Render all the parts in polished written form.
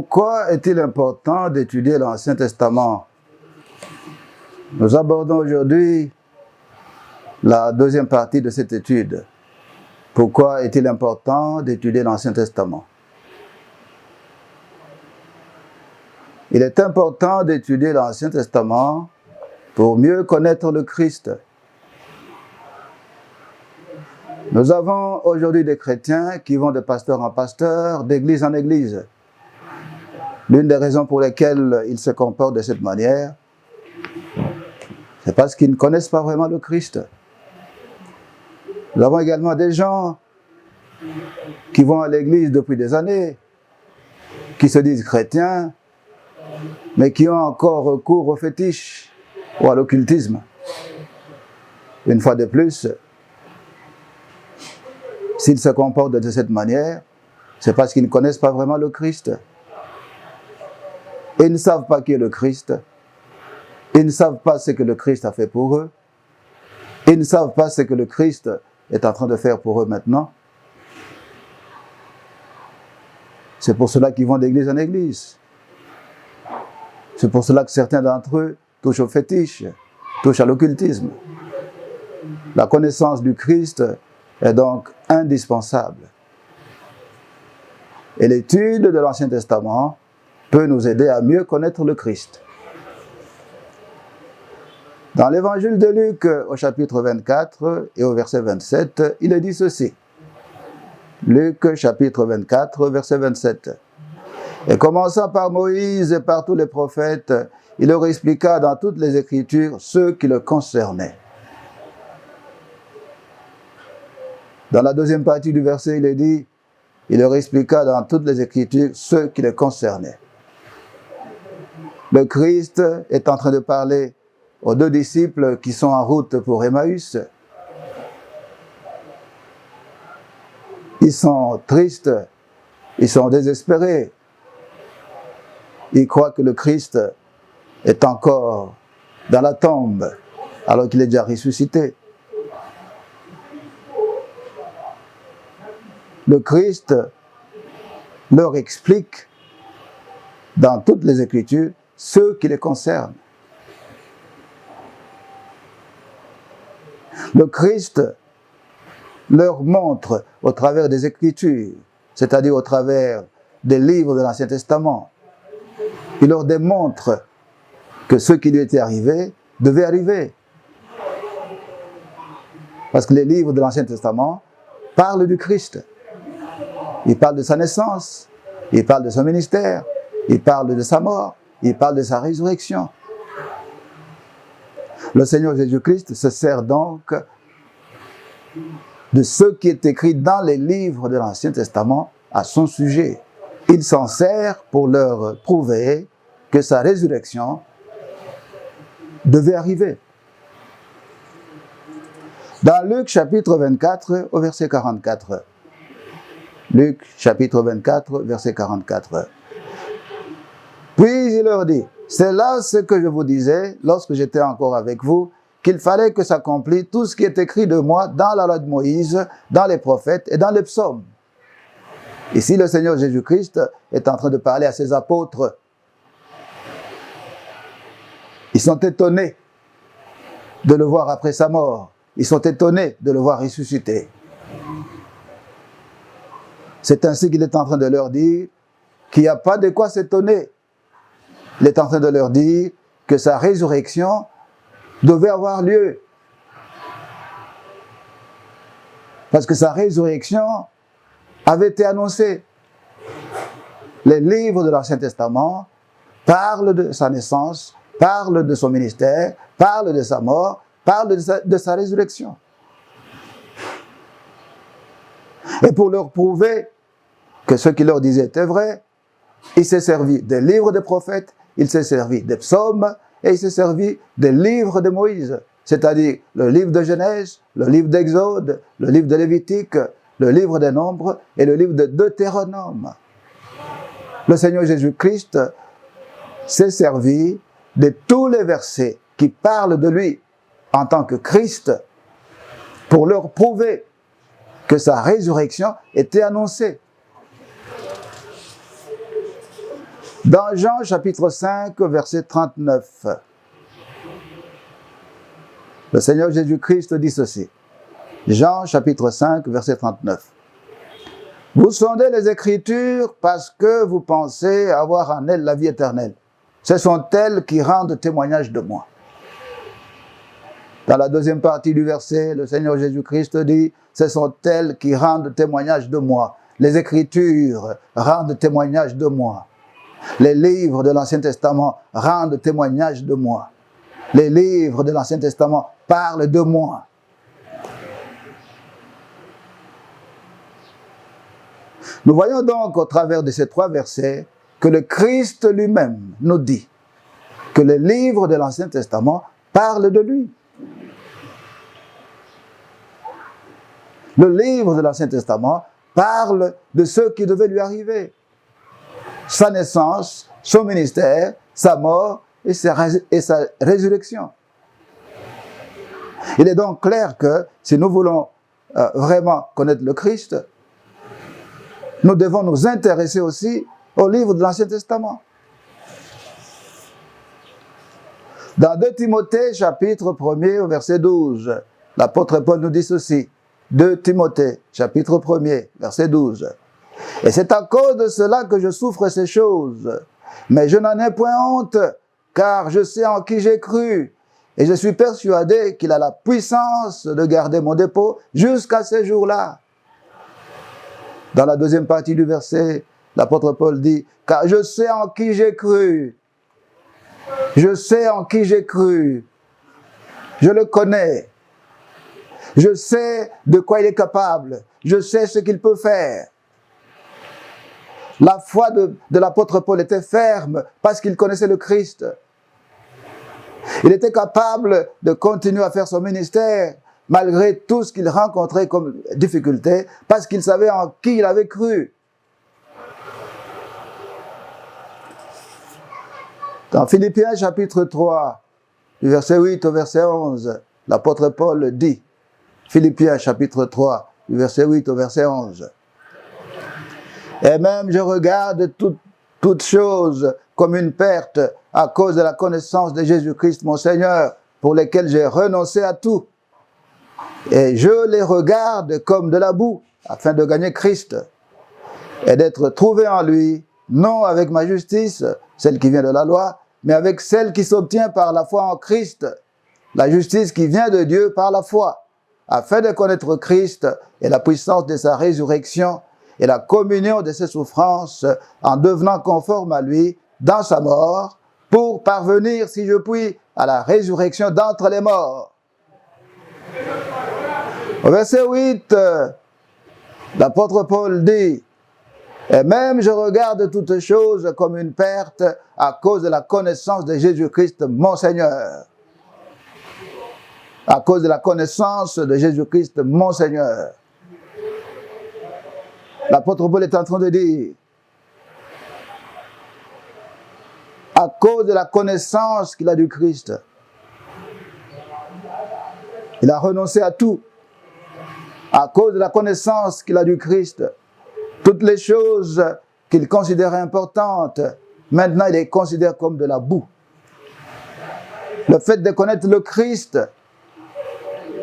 Pourquoi est-il important d'étudier l'Ancien Testament? Nous abordons aujourd'hui la deuxième partie de cette étude. Pourquoi est-il important d'étudier l'Ancien Testament? Il est important d'étudier l'Ancien Testament pour mieux connaître le Christ. Nous avons aujourd'hui des chrétiens qui vont de pasteur en pasteur, d'église en église. L'une des raisons pour lesquelles ils se comportent de cette manière, c'est parce qu'ils ne connaissent pas vraiment le Christ. Nous avons également des gens qui vont à l'église depuis des années, qui se disent chrétiens, mais qui ont encore recours au fétiche ou à l'occultisme. Une fois de plus, s'ils se comportent de cette manière, c'est parce qu'ils ne connaissent pas vraiment le Christ. Ils ne savent pas qui est le Christ. Ils ne savent pas ce que le Christ a fait pour eux. Ils ne savent pas ce que le Christ est en train de faire pour eux maintenant. C'est pour cela qu'ils vont d'église en église. C'est pour cela que certains d'entre eux touchent au fétiche, touchent à l'occultisme. La connaissance du Christ est donc indispensable. Et l'étude de l'Ancien Testament peut nous aider à mieux connaître le Christ. Dans l'évangile de Luc, au chapitre 24 et au verset 27, il est dit ceci. Luc, chapitre 24, verset 27. Et commençant par Moïse et par tous les prophètes, il leur expliqua dans toutes les Écritures ce qui le concernait. Dans la deuxième partie du verset, il est dit, il leur expliqua dans toutes les Écritures ce qui le concernait. Le Christ est en train de parler aux deux disciples qui sont en route pour Emmaüs. Ils sont tristes, ils sont désespérés. Ils croient que le Christ est encore dans la tombe, alors qu'il est déjà ressuscité. Le Christ leur explique dans toutes les Écritures ce qui les concerne. Le Christ leur montre au travers des Écritures, c'est-à-dire au travers des livres de l'Ancien Testament, il leur démontre que ce qui lui était arrivé devait arriver. Parce que les livres de l'Ancien Testament parlent du Christ. Ils parlent de sa naissance, ils parlent de son ministère, ils parlent de sa mort, ils parlent de sa résurrection. Le Seigneur Jésus-Christ se sert donc de ce qui est écrit dans les livres de l'Ancien Testament à son sujet. Il s'en sert pour leur prouver que sa résurrection devait arriver. Dans Luc chapitre 24 au verset 44. Luc chapitre 24 verset 44. Puis il leur dit, c'est là ce que je vous disais lorsque j'étais encore avec vous, qu'il fallait que s'accomplisse tout ce qui est écrit de moi dans la loi de Moïse, dans les prophètes et dans les psaumes. Ici, le Seigneur Jésus-Christ est en train de parler à ses apôtres. Ils sont étonnés de le voir après sa mort. Ils sont étonnés de le voir ressuscité. C'est ainsi qu'il est en train de leur dire qu'il n'y a pas de quoi s'étonner. Il est en train de leur dire que sa résurrection devait avoir lieu. Parce que sa résurrection avait été annoncée. Les livres de l'Ancien Testament parlent de sa naissance, parlent de son ministère, parlent de sa mort, parlent de sa résurrection. Et pour leur prouver que ce qu'il leur disait était vrai, il s'est servi des livres des prophètes, il s'est servi des psaumes et il s'est servi des livres de Moïse, c'est-à-dire le livre de Genèse, le livre d'Exode, le livre de Lévitique, le livre des Nombres et le livre de Deutéronome. Le Seigneur Jésus-Christ s'est servi de tous les versets qui parlent de lui en tant que Christ pour leur prouver que sa résurrection était annoncée. Dans Jean chapitre 5, verset 39, le Seigneur Jésus-Christ dit ceci. Jean chapitre 5, verset 39. Vous sondez les Écritures parce que vous pensez avoir en elles la vie éternelle. Ce sont elles qui rendent témoignage de moi. Dans la deuxième partie du verset, le Seigneur Jésus-Christ dit, ce sont elles qui rendent témoignage de moi. Les Écritures rendent témoignage de moi. Les livres de l'Ancien Testament rendent témoignage de moi. Les livres de l'Ancien Testament parlent de moi. Nous voyons donc au travers de ces trois versets que le Christ lui-même nous dit que les livres de l'Ancien Testament parlent de lui. Le livre de l'Ancien Testament parle de ce qui devait lui arriver. Sa naissance, son ministère, sa mort et sa résurrection. Il est donc clair que si nous voulons vraiment connaître le Christ, nous devons nous intéresser aussi au livre de l'Ancien Testament. Dans 2 Timothée, chapitre 1er, au verset 12, l'apôtre Paul nous dit ceci. 2 Timothée, chapitre 1er, verset 12. Et c'est à cause de cela que je souffre ces choses. Mais je n'en ai point honte, car je sais en qui j'ai cru. Et je suis persuadé qu'il a la puissance de garder mon dépôt jusqu'à ces jours-là. Dans la deuxième partie du verset, l'apôtre Paul dit, car je sais en qui j'ai cru. Je sais en qui j'ai cru. Je le connais. Je sais de quoi il est capable. Je sais ce qu'il peut faire. La foi de l'apôtre Paul était ferme parce qu'il connaissait le Christ. Il était capable de continuer à faire son ministère malgré tout ce qu'il rencontrait comme difficulté parce qu'il savait en qui il avait cru. Dans Philippiens chapitre 3, du verset 8 au verset 11, l'apôtre Paul dit, Philippiens chapitre 3, du verset 8 au verset 11, « Et même je regarde toutes choses comme une perte à cause de la connaissance de Jésus-Christ mon Seigneur, pour lesquelles j'ai renoncé à tout. Et je les regarde comme de la boue, afin de gagner Christ, et d'être trouvé en lui, non avec ma justice, celle qui vient de la loi, mais avec celle qui s'obtient par la foi en Christ, la justice qui vient de Dieu par la foi, afin de connaître Christ et la puissance de sa résurrection et la communion de ses souffrances en devenant conforme à lui dans sa mort, pour parvenir, si je puis, à la résurrection d'entre les morts. » Au verset 8, l'apôtre Paul dit, « Et même je regarde toutes choses comme une perte à cause de la connaissance de Jésus-Christ mon Seigneur. » À cause de la connaissance de Jésus-Christ mon Seigneur. L'apôtre Paul est en train de dire, à cause de la connaissance qu'il a du Christ, il a renoncé à tout. À cause de la connaissance qu'il a du Christ, toutes les choses qu'il considérait importantes, maintenant il les considère comme de la boue. Le fait de connaître le Christ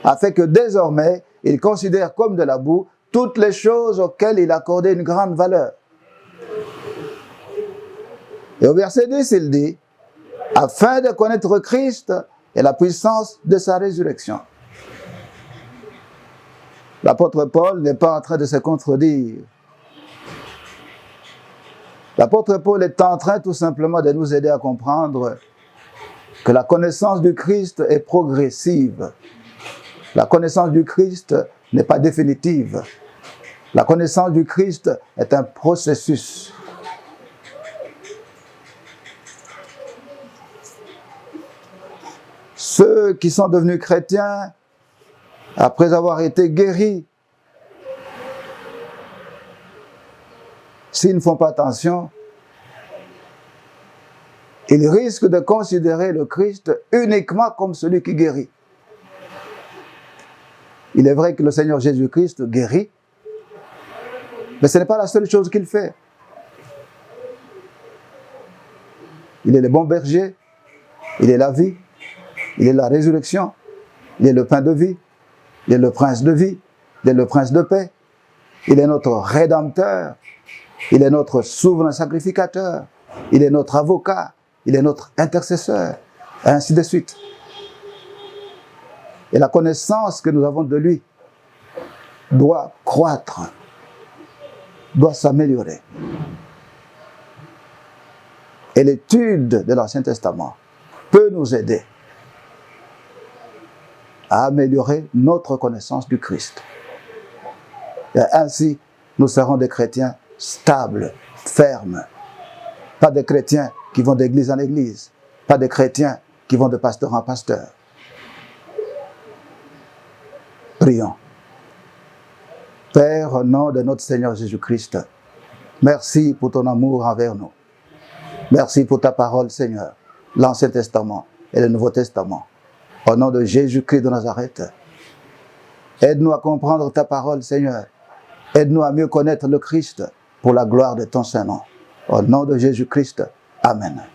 a fait que désormais, il considère comme de la boue toutes les choses auxquelles il accordait une grande valeur. Et au verset 10, il dit, afin de connaître Christ et la puissance de sa résurrection. L'apôtre Paul n'est pas en train de se contredire. L'apôtre Paul est en train tout simplement de nous aider à comprendre que la connaissance du Christ est progressive. La connaissance du Christ n'est pas définitive. La connaissance du Christ est un processus. Ceux qui sont devenus chrétiens, après avoir été guéris, s'ils ne font pas attention, ils risquent de considérer le Christ uniquement comme celui qui guérit. Il est vrai que le Seigneur Jésus-Christ guérit, mais ce n'est pas la seule chose qu'il fait. Il est le bon berger, il est la vie, il est la résurrection, il est le pain de vie, il est le prince de vie, il est le prince de paix, il est notre rédempteur, il est notre souverain sacrificateur, il est notre avocat, il est notre intercesseur, et ainsi de suite. Et la connaissance que nous avons de lui doit croître, doit s'améliorer. Et l'étude de l'Ancien Testament peut nous aider à améliorer notre connaissance du Christ. Et ainsi, nous serons des chrétiens stables, fermes. Pas des chrétiens qui vont d'église en église. Pas des chrétiens qui vont de pasteur en pasteur. Prions. Père, au nom de notre Seigneur Jésus-Christ, merci pour ton amour envers nous. Merci pour ta parole, Seigneur, l'Ancien Testament et le Nouveau Testament. Au nom de Jésus-Christ de Nazareth, aide-nous à comprendre ta parole, Seigneur. Aide-nous à mieux connaître le Christ pour la gloire de ton Saint-Nom. Au nom de Jésus-Christ, Amen.